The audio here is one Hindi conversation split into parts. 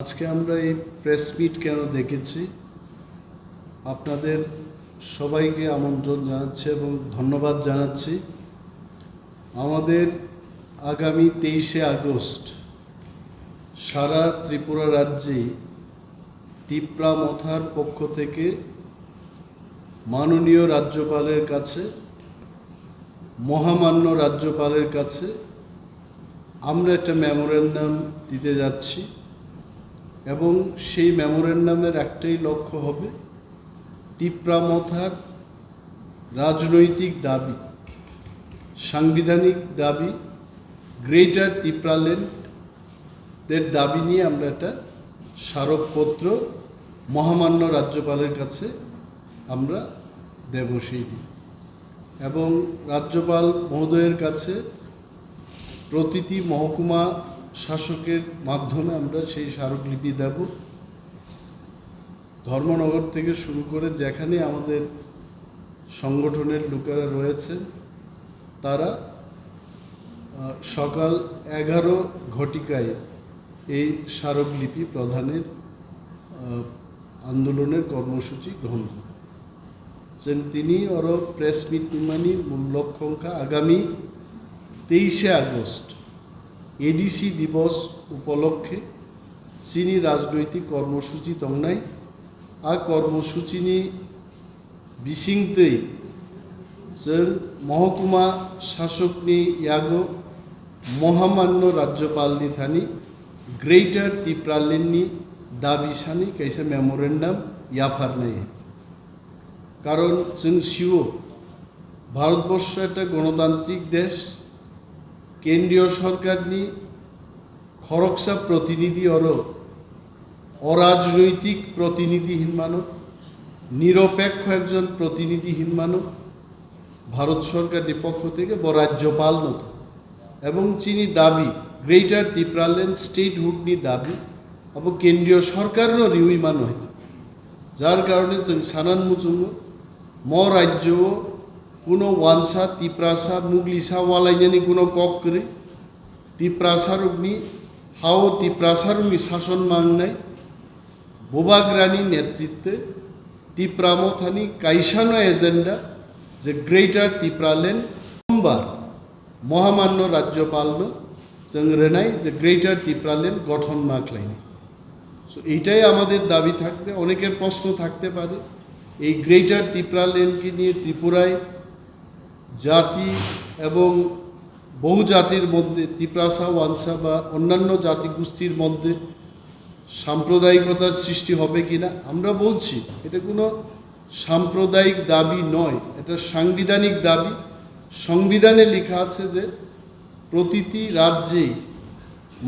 আজকে আমরা এই প্রেস মিট কেন দেখেছি, আপনাদের সবাইকে আমন্ত্রণ জানাচ্ছি এবং ধন্যবাদ জানাচ্ছি। আমাদের আগামী 23শে আগস্ট সারা ত্রিপুরা রাজ্যে তিপ্রা মথার পক্ষ থেকে মাননীয় রাজ্যপালের কাছে, মহামান্য রাজ্যপালের কাছে আমরা একটা মেমোরেন্ডাম দিতে যাচ্ছি এবং সেই মেমোরেন্ডামের একটাই লক্ষ্য হবে তিপ্রা মথার রাজনৈতিক দাবি, সাংবিধানিক দাবি, গ্রেটার তিপ্রাল্যান্ডের দাবি নিয়ে আমরা একটা স্মারকপত্র মহামান্য রাজ্যপালের কাছে আমরা দেব সেই দিন। এবং রাজ্যপাল মহোদয়ের কাছে প্রতিটি মহকুমা শাসকের মাধ্যমে আমরা সেই স্মারকলিপি দেব। ধর্মনগর থেকে শুরু করে যেখানে আমাদের সংগঠনের লোকেরা রয়েছেন তারা সকাল 11 ঘটিকায় এই স্মারকলিপি প্রদানের আন্দোলনের কর্মসূচি গ্রহণ করেন। তিনি ওর প্রেস মিট নিমানি মূল লক্ষ্যংকা আগামী 23শে আগস্ট এডিসি দিবস উপলক্ষে চিনি রাজনৈতিক কর্মসূচি তংনাই आ কর্মসূচিনি বিসিংতৈ जों महकुमा शासकनि यागो महामान्य राज्यपालनि थानि ग्रेटार तिप्राल्यांडनि दाबि सानि कैसे मेमोरेन्डाम याफारनाय। कारण जों सिउ भारतवर्ष एक गणतांत्रिक देश, केंद्रीय सरकारनि खरगसा प्रतिनिधि और अराजनैतिक प्रतिनिधिहीन मानव, निरपेक्ष एकजन प्रतिनिधिहीन मानव भारत सरकार पक्ष থেকে राज्यपाल নত এবং চিনি দাবি গ্রেটার তিপ্রাল্যান্ড স্টেটহুডনি দাবি এবং কেন্দ্রীয় সরকারও রিউই মান হয়েছে, যার কারণে जों সানান মুচুঙ্গ ম রাজ্য কোনো ওয়ানসা তিপ্রাসা মুগলিসা ওয়ালাইনানি কোনো কক করে তিপ্রাসারুকনি হাও তিপ্রাসারুকনি শাসন মাংনাই बोबाग्रानी नेतृत्वे तिप्रामथानी काइसानो एजेंडा जे ग्रेटार तिप्राल्यांड सोमबार महामान्य राज्यपालनो जों रेनाय जे ग्रेटार तिप्राल्यांड गठन माखलायनि। सो एटाई आमादेर दाबी थाकबे। अनेकेर प्रश्न थाकते पारे এই গ্রেটার তিপ্রাল্যান্ডকে নিয়ে ত্রিপুরায় জাতি এবং বহু জাতির মধ্যে তিপ্রাসা ওয়ানসা বা অন্যান্য জাতিগোষ্ঠীর মধ্যে সাম্প্রদায়িকতার সৃষ্টি হবে কিনা। আমরা বলছি এটা কোনো সাম্প্রদায়িক দাবি নয়, এটা সাংবিধানিক দাবি। সংবিধানে লেখা আছে যে প্রতিটি রাজ্যেই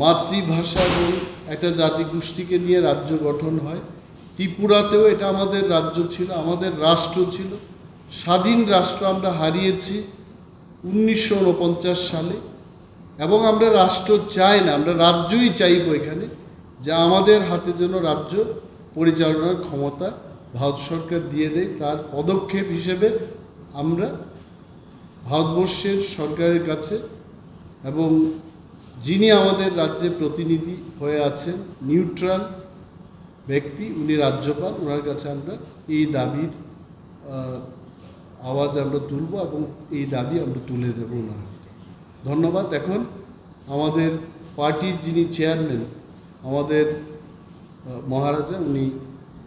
মাতৃভাষা এবং একটা জাতিগোষ্ঠীকে নিয়ে রাজ্য গঠন হয়। ত্রিপুরাতেও এটা আমাদের রাজ্য ছিল, আমাদের রাষ্ট্র ছিল। স্বাধীন রাষ্ট্র আমরা হারিয়েছি 1949 সালে এবং আমরা রাষ্ট্র চাই না, আমরা রাজ্যই চাইব এখানে, যা আমাদের হাতে যেন রাজ্য পরিচালনার ক্ষমতা ভারত সরকার দিয়ে দেয়। তার পদক্ষেপ হিসেবে আমরা ভারতবর্ষের সরকারের কাছে এবং যিনি আমাদের রাজ্যে প্রতিনিধি হয়ে আছেন নিউট্রাল ব্যক্তি, উনি রাজ্যপাল, ওনার কাছে আমরা এই দাবির আওয়াজ আমরা তুলব এবং এই দাবি আমরা তুলে দেব ওনার। ধন্যবাদ। এখন আমাদের পার্টির যিনি চেয়ারম্যান আমাদের महाराजा उन्हीं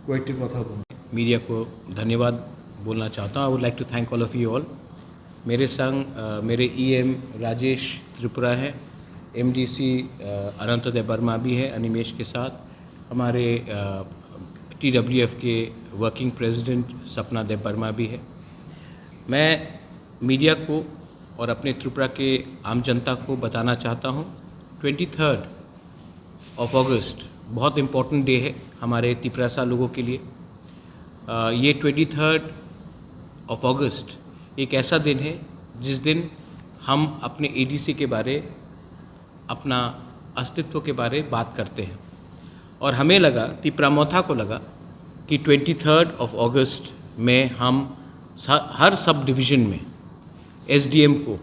कोई कथा बोल। मीडिया को धन्यवाद बोलना चाहता हूँ। I would like to thank all of you all. मेरे संग मेरे ईएम राजेश त्रिपुरा है, एमडीसी अनंतोदय वर्मा भी है अनिमेश के साथ, हमारे टीडब्ल्यूएफ के वर्किंग प्रेसिडेंट सपना देव वर्मा भी है। मैं मीडिया को और अपने त्रिपुरा के आम जनता को बताना चाहता हूँ 23 अगस्त बहुत इम्पोर्टेंट डे है हमारे तिप्रासा लोगों के लिए। ये 23 अगस्त एक ऐसा दिन है जिस दिन हम अपने एडीसी के बारे, अपना अस्तित्व के बारे बात करते हैं। और हमें लगा, तिप्रामोथा को लगा कि 23 अगस्त में हम हर सब डिवीज़न में एसडीएम को,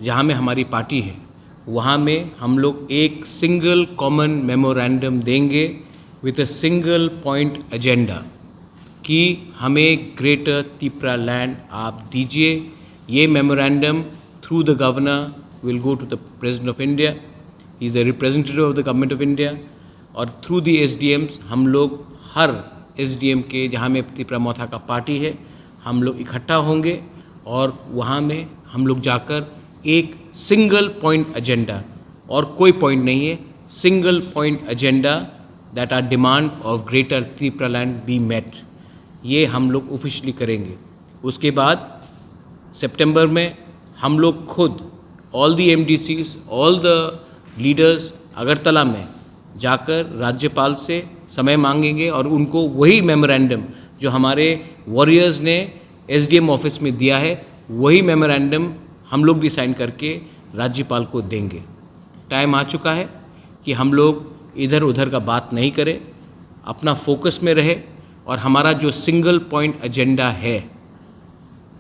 जहाँ में हमारी पार्टी है, वहाँ में हम लोग एक सिंगल कॉमन मेमोरेंडम देंगे with a single point agenda कि हमें ग्रेटर तिपरा लैंड आप दीजिए। ये memorandum through the governor will go to the president of India, he is the representative of the government of India, और थ्रू द एसडीएम्स हम लोग हर एसडीएम के जहाँ में तिपरा मोथा का पार्टी है हम लोग इकट्ठा होंगे और वहाँ में हम लोग जाकर एक सिंगल पॉइंट एजेंडा, और कोई पॉइंट नहीं है, single point agenda that our demand of greater Tipra land be met, ये हम लोग ऑफिशियली करेंगे। उसके बाद सितंबर में हम लोग खुद all the MDCs, all the leaders Agartala में जाकर राज्यपाल से समय मांगेंगे और उनको वही मेमोरेंडम जो हमारे वॉरियर्स ने एसडीएम ऑफिस में दिया है वही मेमोरेंडम हम लोग भी साइन करके राज्यपाल को देंगे। टाइम आ चुका है कि हम लोग इधर उधर का बात नहीं करें, अपना फोकस में रहे और हमारा जो सिंगल पॉइंट एजेंडा है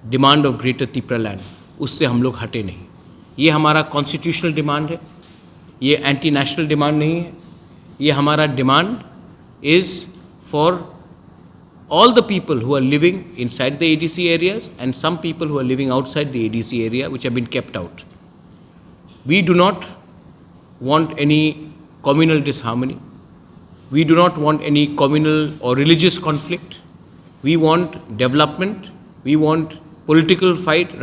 demand of greater Tipra land, उससे हम लोग हटे नहीं। ये हमारा कॉन्स्टिट्यूशनल डिमांड है, ये एंटी नेशनल डिमांड नहीं है, ये हमारा demand is for all the people who are living inside the ADC areas and some people who are living outside the ADC area which have been kept out. We do not want any communal disharmony. We do not want any communal or religious conflict. We want development. We want political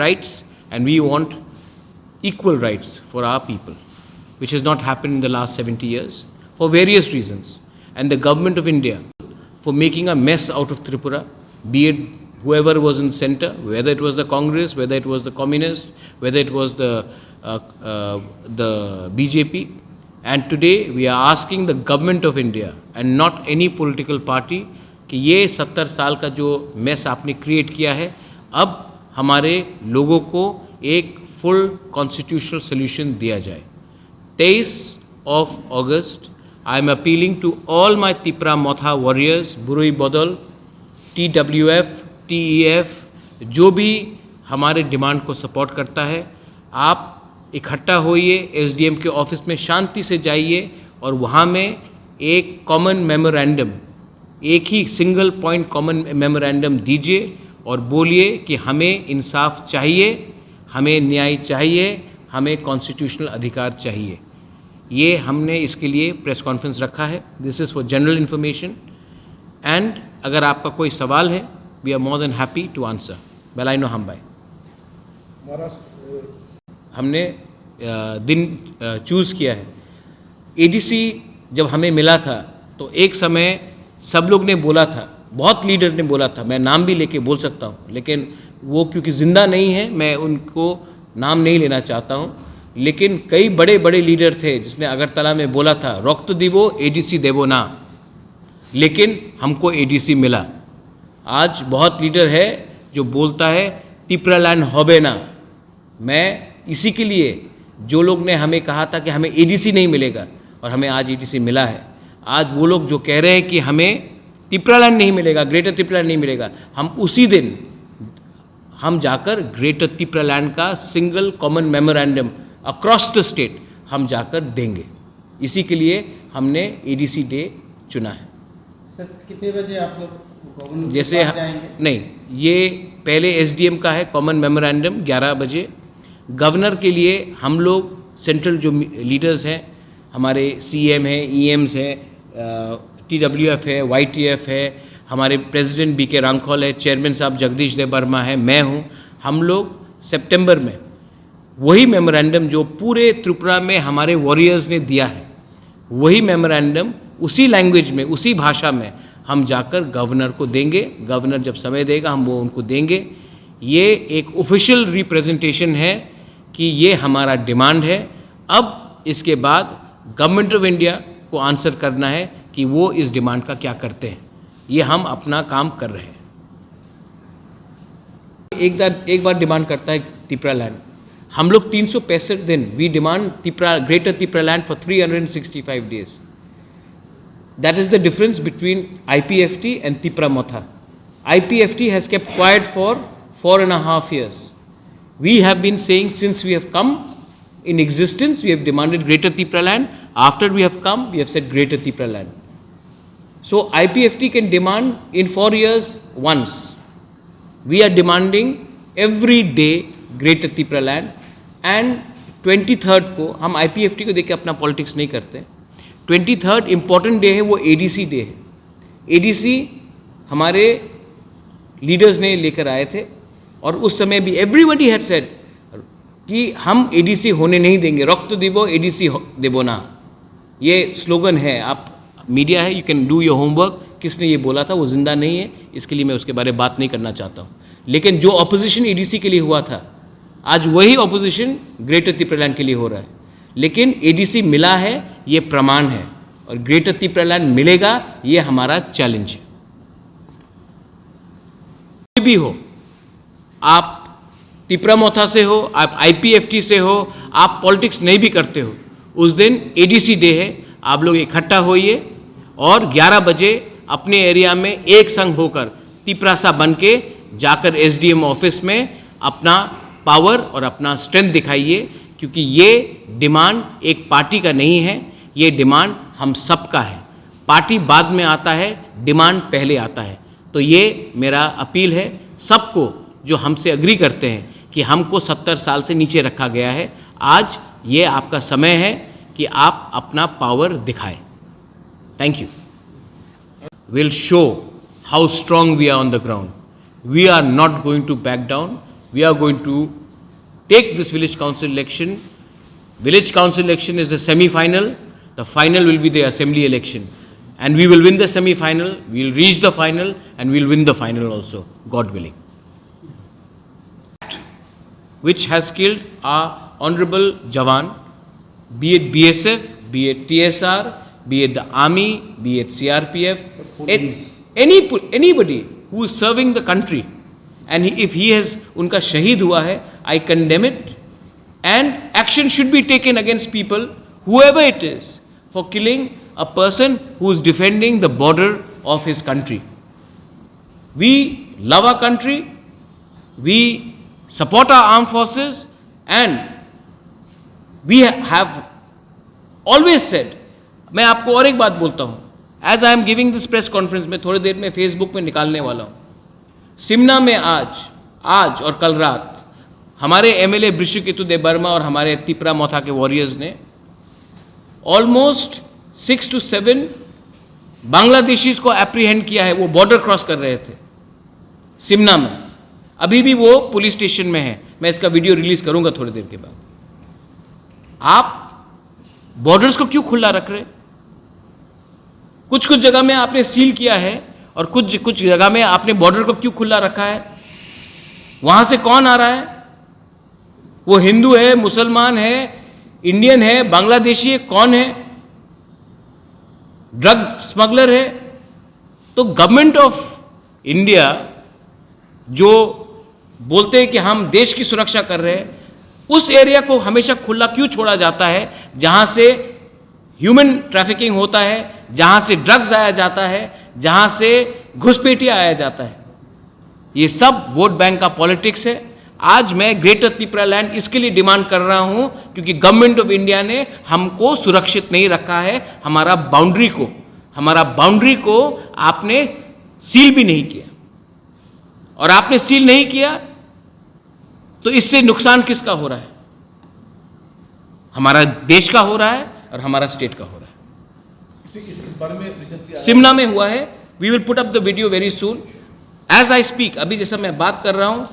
rights, and we want equal rights for our people, which has not happened in the last 70 years for various reasons. And the government of India, for making a mess out of Tripura, be it whoever was in center, whether it was the Congress, whether it was the Communist, whether it was the BJP. And today we are asking the government of India and not any political party कि ये 70 साल का जो mess आपने create किया है, अब हमारे लोगों को एक full constitutional solution दिया जाए। 23 of August, I am appealing to all my Tipra Motha warriors, Burui Bodal, TWF, TEF, जो भी हमारे डिमांड को सपोर्ट करता है, आप इकट्ठा होइए, एसडीएम के ऑफिस में शांति से जाइए और वहाँ में एक कॉमन मेमोरेंडम, एक ही सिंगल पॉइंट कॉमन मेमोरेंडम दीजिए और बोलिए कि हमें इंसाफ चाहिए, हमें न्याय चाहिए, हमें कॉन्स्टिट्यूशनल अधिकार चाहिए। ये हमने इसके लिए प्रेस कॉन्फ्रेंस रखा है। This is for general information, and अगर आपका कोई सवाल है, we are more than happy to answer. बेलाइनो हम भाई हमने दिन चूज़ किया है। एडीसी जब हमें मिला था तो एक समय सब लोग ने बोला था, बहुत लीडर ने बोला था, मैं नाम भी लेके बोल सकता हूँ, लेकिन वो क्योंकि ज़िंदा नहीं है मैं उनको नाम नहीं लेना चाहता हूँ, लेकिन कई बड़े बड़े लीडर थे जिसने अगरतला में बोला था रक्त दिवो एडीसी देवो ना, लेकिन हमको एडीसी मिला। आज बहुत लीडर है जो बोलता है तिपरा लैंड होबे ना। मैं इसी के लिए जो लोग ने हमें कहा था कि हमें एडीसी नहीं मिलेगा और हमें आज एडीसी मिला है, आज वो लोग जो कह रहे हैं कि हमें तिपरा लैंड नहीं मिलेगा, ग्रेटर तिपरा लैंड नहीं मिलेगा, हम उसी दिन हम जाकर ग्रेटर तिपरा लैंड का single common memorandum across the state हम जाकर देंगे। इसी के लिए हमने एडीसी डे चुना है। सर कितने बजे आप लोग जैसे नहीं, ये पहले एसडीएम का है कॉमन मेमोरेंडम 11 बजे। गवर्नर के लिए हम लोग सेंट्रल जो लीडर्स हैं, हमारे सीएम हैं, ईएम्स हैं, टीडब्ल्यूएफ है, वाईटीएफ है, हमारे प्रेसिडेंट बीके रांखौल है, चेयरमैन साहब जगदीश देव वर्मा है, मैं हूँ, हम लोग सितंबर में वही मेमोरेंडम जो पूरे त्रिपुरा में हमारे वॉरियर्स ने दिया है, वही मेमोरेंडम उसी लैंग्वेज में, उसी भाषा में हम जाकर गवर्नर को देंगे। गवर्नर जब समय देगा हम वो उनको देंगे। ये एक ऑफिशियल रिप्रेजेंटेशन है कि ये हमारा डिमांड है। अब इसके बाद गवर्नमेंट ऑफ इंडिया को आंसर करना है कि वो इस डिमांड का क्या करते हैं। ये हम अपना काम कर रहे हैं। एक बार डिमांड करता है तिपरा लैंड, हम लोग 365 दिन we demand Tipra greater Tipra land for 365 days. That is the difference between IPFT and Tipra Motha. IPFT has kept quiet for 4.5 years. We have been saying since we have come In existence, we have demanded Greater Tipra land. After we have come, we have said Greater Tipra land. So IPFT can demand in 4 years once. We are demanding every day Greater Tipra land. And 23rd को हम IPFT को देख के अपना पॉलिटिक्स नहीं करते. 23rd इम्पॉर्टेंट डे है, वो ADC डे है. ADC हमारे लीडर्स ने लेकर आए थे और उस समय भी एवरीबडी हैड सेड कि हम ADC होने नहीं देंगे. रक्त देवो ADC देवो ना, ये स्लोगन है. आप मीडिया है, you can do your homework. किसने ये बोला था वो जिंदा नहीं है, इसके लिए मैं उसके बारे में बात नहीं करना चाहता हूँ. लेकिन जो ऑपोजिशन ADC के लिए हुआ था, आज वही ऑपोजिशन ग्रेटर तिपरा लैंड के लिए हो रहा है. लेकिन ADC मिला है, ये प्रमाण है, और ग्रेटर तिपरा लैंड मिलेगा, ये हमारा चैलेंज है. कोई भी हो, आप तिपरा मोथा से हो, आप IPFT से हो, आप पॉलिटिक्स नहीं भी करते हो, उस दिन ADC डे है. आप लोग इकट्ठा होइए और 11 बजे अपने एरिया में एक संग होकर तिपरा सा बन के जाकर SDM ऑफिस में अपना पावर और अपना स्ट्रेंथ दिखाइए. क्योंकि ये डिमांड एक पार्टी का नहीं है, ये डिमांड हम सबका है. पार्टी बाद में आता है, डिमांड पहले आता है. तो ये मेरा अपील है सबको जो हमसे अग्री करते हैं कि हमको 70 साल से नीचे रखा गया है. आज ये आपका समय है कि आप अपना पावर दिखाएं. Thank you. Will show how strong we are on the ground. We are not going to back down. We are going to take this village council election. Village council election is the semi-final. The final will be the assembly election. And we will win the semi-final, we will reach the final, and we will win the final also, God willing. Which has killed our honorable Jawan, be it BSF, be it TSR, be it the army, be it CRPF, anybody who is serving the country. And if he has उनका शहीद हुआ है, I condemn it, and action should be taken against people, whoever it is, for killing a person who is defending the border of his country. We love our country, we support our armed forces, and we have always said. मैं आपको और एक बात बोलता हूँ, as I am giving this press conference, मैं थोड़ी देर में Facebook में निकालने वाला हूँ. सिमना में आज और कल रात हमारे MLA बृषकेतु देबबर्मा और हमारे तिपरा मोथा के वॉरियर्स ने ऑलमोस्ट 6 to 7 बांग्लादेशीज को एप्रीहेंड किया है. वो बॉर्डर क्रॉस कर रहे थे सिमना में. अभी भी वो पुलिस स्टेशन में है. मैं इसका वीडियो रिलीज करूंगा थोड़ी देर के बाद. आप बॉर्डर्स को क्यों खुला रख रहे? कुछ जगह में आपने सील किया है और कुछ जगह में आपने बॉर्डर को क्यों खुला रखा है? वहां से कौन आ रहा है? वो हिंदू है, मुसलमान है, इंडियन है, बांग्लादेशी है, कौन है? ड्रग स्मगलर है. तो गवर्नमेंट ऑफ इंडिया जो बोलते हैं कि हम देश की सुरक्षा कर रहे हैं, उस एरिया को हमेशा खुला क्यों छोड़ा जाता है जहां से ह्यूमन ट्रैफिकिंग होता है, जहां से ड्रग्स आया जाता है, जहां से घुसपैठिया आया जाता है? ये सब वोट बैंक का पॉलिटिक्स है. आज मैं ग्रेटर तिपरा लैंड इसके लिए डिमांड कर रहा हूं क्योंकि गवर्नमेंट ऑफ इंडिया ने हमको सुरक्षित नहीं रखा है. हमारा बाउंड्री को आपने सील भी नहीं किया, और आपने सील नहीं किया तो इससे नुकसान किसका हो रहा है? हमारा देश का हो रहा है और हमारा स्टेट का हो रहा है. इस बारे में रिसेंटली सिमना में हुआ है. We will put up the video very soon as I speak. अभी जैसा मैं बात कर रहा हूं,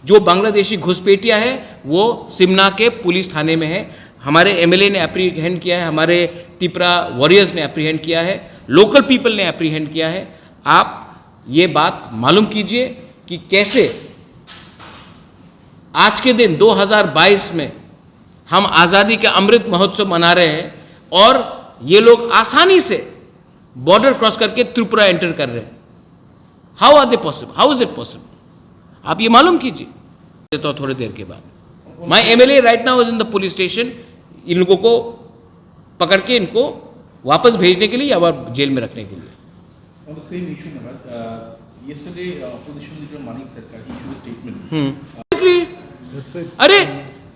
जो बांग्लादेशी घुसपैठिया है वो सिमना के पुलिस थाने में है. हमारे MLA ने एप्रीहेंड किया है, हमारे तिपरा वॉरियर्स ने एप्रीहेंड किया है, लोकल पीपल ने एप्रीहेंड किया है. आप ये बात मालूम कीजिए कि कैसे आज के दिन 2022 में हम आज़ादी का अमृत महोत्सव मना रहे हैं और ये लोग आसानी से बॉर्डर क्रॉस करके त्रिपुरा एंटर कर रहे हैं. How are they possible? How is it possible? आप ये मालूम कीजिए. तो थोड़ी देर के बाद my MLA right now is in the police station. इन लोगों को पकड़ के इनको वापस भेजने के लिए या जेल में रखने के लिए. On the same issue, yesterday opposition leader Manik Sarkar issued a statement. अरे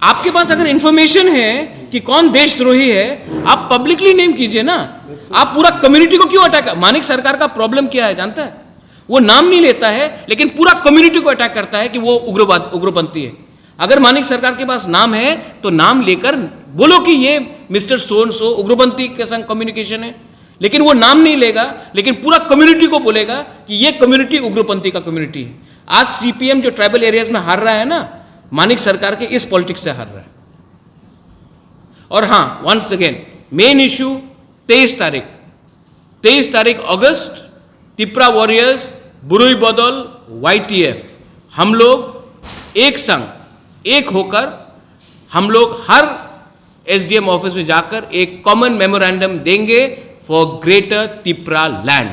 आपके पास अगर इंफॉर्मेशन है कि कौन देशद्रोही है, आप पब्लिकली नेम कीजिए ना। आप पूरा कम्युनिटी को क्यों अटैक? मानिक सरकार का प्रॉब्लम क्या है जानता है? वो नाम नहीं लेता है, लेकिन पूरा कम्युनिटी को अटैक करता है कि वो उग्रपंथी है। अगर मानिक सरकार के पास नाम है तो नाम लेकर बोलो कि ये मिस्टर सो सो उग्रपंथी के संग कम्युनिकेशन है, लेकिन वो नाम नहीं लेगा, लेकिन पूरा कम्युनिटी को बोलेगा कि ये कम्युनिटी उग्रपंथी का कम्युनिटी है। आज सीपीएम जो ट्राइबल एरियाज में हार रहा है ना, मानिक सरकार के इस पॉलिटिक्स से हार रहा है। और हां, वंस अगेन मेन इश्यू 23 तारीख अगस्त, तिप्रा वॉरियर्स, बुरुई बदल, YTF, हम लोग एक संग एक होकर हम लोग हर SDM ऑफिस में जाकर एक कॉमन मेमोरेंडम देंगे फॉर ग्रेटर तिप्रा लैंड।